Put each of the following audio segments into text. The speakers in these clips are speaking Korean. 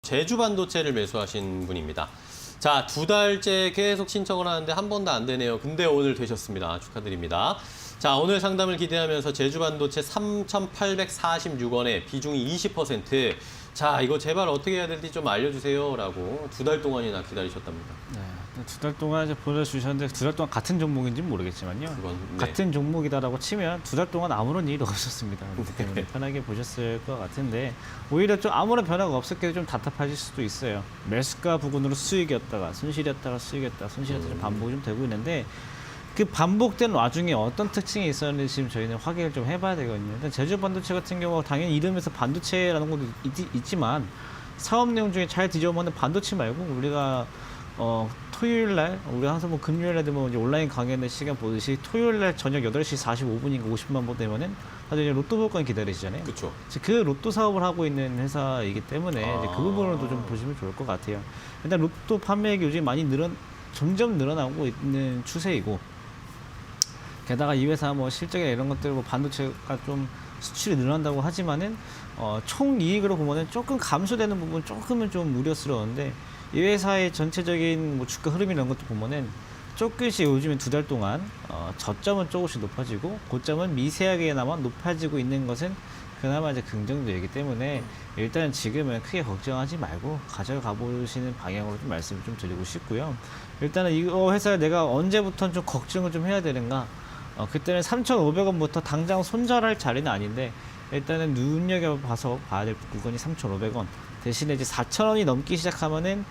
제주 반도체를 매수하신 분입니다. 자, 2달째 계속 신청을 하는데 한 번도 안 되네요. 근데 오늘 되셨습니다. 축하드립니다. 자, 오늘 상담을 기대하면서 제주 반도체 3,846원에 비중이 20%. 자, 이거 제발 어떻게 해야 될지 좀 알려주세요. 라고 2달 동안이나 기다리셨답니다. 네, 2달 동안 이제 보내주셨는데 2달 동안 같은 종목인지는 모르겠지만요. 그건, 네. 같은 종목이다라고 치면 2달 동안 아무런 일이 없었습니다. 그렇기 때문에 편하게 보셨을 것 같은데 오히려 좀 아무런 변화가 없었기에 좀 답답하실 수도 있어요. 매수가 부근으로 수익이었다가 손실이었다가 수익이었다가 손실이었다가 좀 반복이 좀 되고 있는데 그 반복된 와중에 어떤 특징이 있었는지 지금 저희는 확인을 좀 해봐야 되거든요. 일단 제주 반도체 같은 경우 당연히 이름에서 반도체라는 것도 있지만 사업 내용 중에 잘 뒤져보면 반도체 말고 우리가 토요일 날 우리 항상 뭐 금요일 날 되면 이제 온라인 강연의 시간 보듯이 토요일 날 저녁 8시 45분인가 50만 보 되면은 다들 이제 로또 볼건 기다리시잖아요. 그렇죠. 그 로또 사업을 하고 있는 회사이기 때문에 이제 그 부분으로도 좀 보시면 좋을 것 같아요. 일단 로또 판매액이 요즘 많이 점점 늘어나고 있는 추세이고 게다가 이 회사 뭐 실적이나 이런 것들 뭐 반도체가 좀 수출이 늘어난다고 하지만은 총 이익으로 보면은 조금 감소되는 부분 조금은 좀 우려스러운데 이 회사의 전체적인 뭐 주가 흐름 이런 것도 보면은 조금씩 요즘에 2달 동안 저점은 조금씩 높아지고 고점은 미세하게나마 높아지고 있는 것은 그나마 이제 긍정적이기 때문에 일단 지금은 크게 걱정하지 말고 가져가 보시는 방향으로 좀 말씀을 좀 드리고 싶고요. 일단은 이 회사를 내가 언제부터 좀 걱정을 좀 해야 되는가? 그때는 3,500원부터 당장 손절할 자리는 아닌데 일단은 눈여겨봐서 봐야 될 구간이 3,500원 대신에 이제 4,000원이 넘기 시작하면은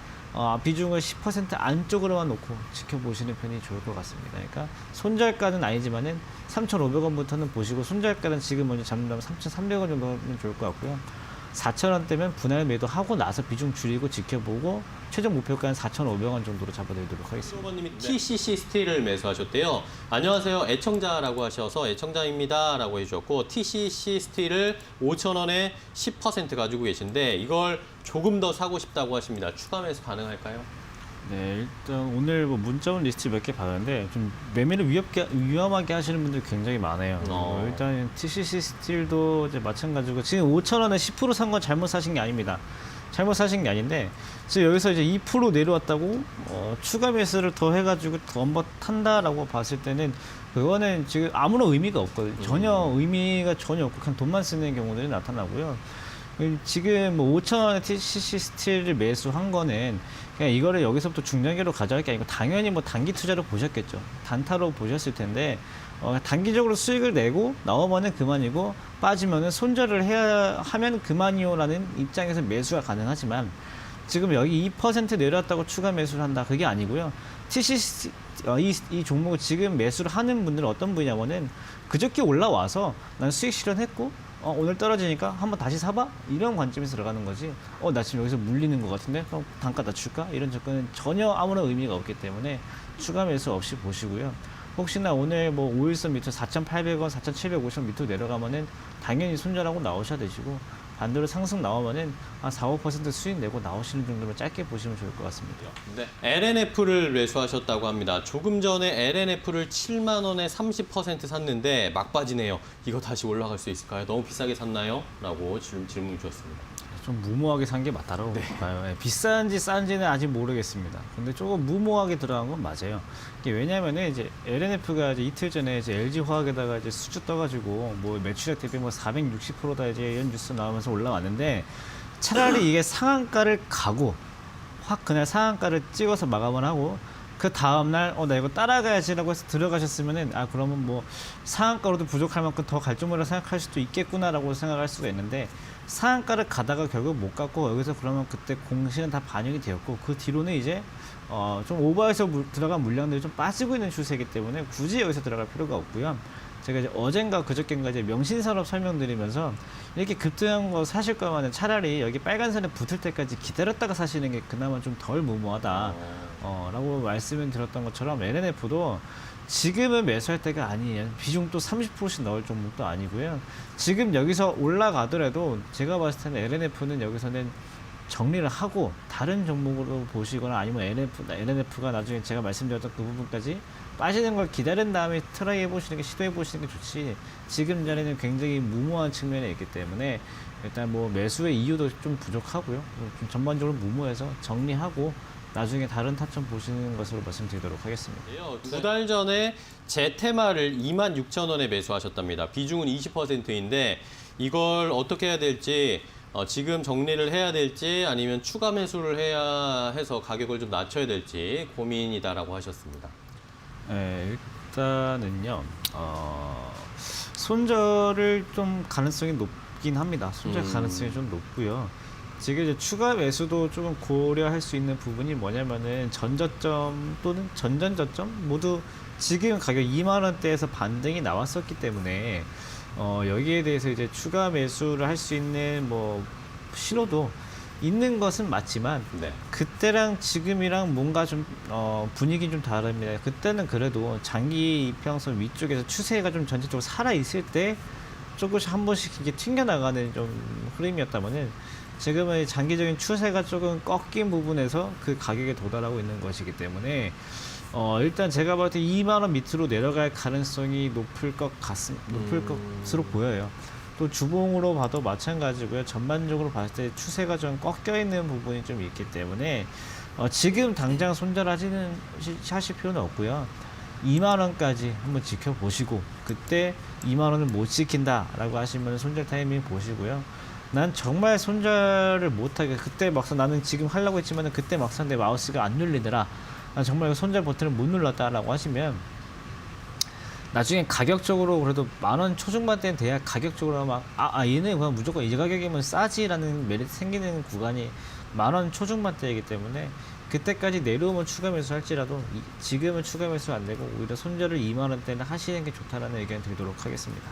비중을 10% 안쪽으로만 놓고 지켜보시는 편이 좋을 것 같습니다. 그러니까 손절가는 아니지만은 3,500원부터는 보시고 손절가는 지금 먼저 잡는다면 3,300원 정도 하면 좋을 것 같고요. 4,000원대면 분할 매도하고 나서 비중 줄이고 지켜보고 최종 목표가는 4,500원 정도로 잡아드리도록 하겠습니다. 님이 TCC 스틸을 매수하셨대요. 안녕하세요. 애청자라고 하셔서 애청자입니다. 라고 해주셨고 TCC 스틸을 5,000원에 10% 가지고 계신데 이걸 조금 더 사고 싶다고 하십니다. 추가 매수 가능할까요? 네, 일단 오늘 뭐 문자 온 리스트 몇 개 봤는데 좀 매매를 위험하게 하시는 분들이 굉장히 많아요. 일단 TCC 스틸도 이제 마찬가지고 지금 5,000원에 10% 산 건 잘못 사신 게 아닙니다. 잘못 사신 게 아닌데 지금 여기서 이제 2% 내려왔다고 추가 매수를 더 해가지고 더 한번 탄다라고 봤을 때는 그거는 지금 아무런 의미가 없거든요. 전혀 의미가 전혀 없고 그냥 돈만 쓰는 경우들이 나타나고요. 지금 뭐 5,000원에 TCC 스틸을 매수한 거는 그냥 이거를 여기서부터 중장기로 가져갈 게 아니고 당연히 뭐 단기 투자로 보셨겠죠. 단타로 보셨을 텐데 단기적으로 수익을 내고 나오면은 그만이고 빠지면은 손절을 해야 하면 그만이요라는 입장에서 매수가 가능하지만 지금 여기 2% 내려왔다고 추가 매수를 한다 그게 아니고요. TCC 이 종목을 지금 매수를 하는 분들은 어떤 분이냐면은 그저께 올라와서 난 수익 실현했고 오늘 떨어지니까 한번 다시 사봐? 이런 관점에서 들어가는 거지. 나 지금 여기서 물리는 것 같은데? 그럼 단가 낮출까? 이런 접근은 전혀 아무런 의미가 없기 때문에 추가 매수 없이 보시고요. 혹시나 오늘 뭐 5일선 밑으로 4,800원, 4,750원 밑으로 내려가면은 당연히 손절하고 나오셔야 되시고 반대로 상승 나오면은 한 4, 5% 수익 내고 나오시는 정도로 짧게 보시면 좋을 것 같습니다. 네, LNF를 매수하셨다고 합니다. 조금 전에 LNF를 7만 원에 30% 샀는데 막 빠지네요. 이거 다시 올라갈 수 있을까요? 너무 비싸게 샀나요? 라고 질문 주셨습니다. 좀 무모하게 산 게 맞다라고 봐요. 네, 비싼지 싼지는 아직 모르겠습니다. 근데 조금 무모하게 들어간 건 맞아요. 이게 왜냐면은 이제 LNF가 이제 이틀 전에 이제 LG 화학에다가 이제 수주 떠가지고 뭐 매출액 대비 뭐 460%다 이제 이런 뉴스 나오면서 올라왔는데 차라리 이게 상한가를 가고 확 그날 상한가를 찍어서 마감을 하고 그 다음날 나 이거 따라가야지라고 해서 들어가셨으면은 그러면 뭐 상한가로도 부족할 만큼 더 갈 줄모라 생각할 수도 있겠구나라고 생각할 수가 있는데 상한가를 가다가 결국 못 갔고 여기서 그러면 그때 공시는 다 반영이 되었고 그 뒤로는 이제 좀 오버해서 들어간 물량들이 좀 빠지고 있는 추세이기 때문에 굳이 여기서 들어갈 필요가 없고요. 제가 이제 어젠가 그저께인가 이제 명신산업 설명드리면서 이렇게 급등한 거 사실 거면은 차라리 여기 빨간선에 붙을 때까지 기다렸다가 사시는 게 그나마 좀 덜 무모하다 라고 말씀을 드렸던 것처럼 LNF도 지금은 매수할 때가 아니에요. 비중도 30%씩 넣을 정도도 아니고요. 지금 여기서 올라가더라도 제가 봤을 때는 LNF는 여기서는 정리를 하고 다른 종목으로 보시거나 아니면 LNF가 나중에 제가 말씀드렸던 그 부분까지 빠지는 걸 기다린 다음에 트라이 해보시는 게 시도해 보시는 게 좋지 지금 자리는 굉장히 무모한 측면에 있기 때문에 일단 뭐 매수의 이유도 좀 부족하고요. 좀 전반적으로 무모해서 정리하고 나중에 다른 타점 보시는 것으로 말씀드리도록 하겠습니다. 두 달 전에 제테마를 26,000원에 매수하셨답니다. 비중은 20%인데 이걸 어떻게 해야 될지 지금 정리를 해야 될지 아니면 추가 매수를 해야 해서 가격을 좀 낮춰야 될지 고민이다라고 하셨습니다. 네, 일단은요. 손절을 좀 가능성이 높긴 합니다. 손절 가능성이 좀 높고요. 지금 이제 추가 매수도 조금 고려할 수 있는 부분이 뭐냐면은 전저점 또는 전전저점 모두 지금 가격 2만 원대에서 반등이 나왔었기 때문에 여기에 대해서 이제 추가 매수를 할 수 있는 뭐 신호도 있는 것은 맞지만 네. 그때랑 지금이랑 뭔가 좀 분위기 좀 다릅니다. 그때는 그래도 장기 이평선 위쪽에서 추세가 좀 전체적으로 살아 있을 때 조금씩 한 번씩 이게 튕겨나가는 좀 흐름이었다면은 지금은 장기적인 추세가 조금 꺾인 부분에서 그 가격에 도달하고 있는 것이기 때문에 일단 제가 봤을 때 2만 원 밑으로 내려갈 가능성이 높을 것으로 보여요. 또 주봉으로 봐도 마찬가지고요. 전반적으로 봤을 때 추세가 좀 꺾여 있는 부분이 좀 있기 때문에 지금 당장 손절하시는 하실 필요는 없고요. 2만 원까지 한번 지켜보시고 그때 2만 원을 못 지킨다라고 하시면 손절 타이밍 보시고요. 난 정말 손절을 못하게 그때 막상 나는 지금 하려고 했지만 그때 막상 내 마우스가 안 눌리더라. 난 정말 손절 버튼을 못 눌렀다라고 하시면 나중에 가격적으로 그래도 10,000원 초중반대는 돼야 가격적으로 막 얘네 그냥 무조건 이 가격이면 싸지라는 메리트 생기는 구간이 10,000원 초중반대이기 때문에 그때까지 내려오면 추가 매수할지라도 지금은 추가 매수 안 되고 오히려 손절을 2만 원대는 하시는 게 좋다라는 의견 드리도록 하겠습니다.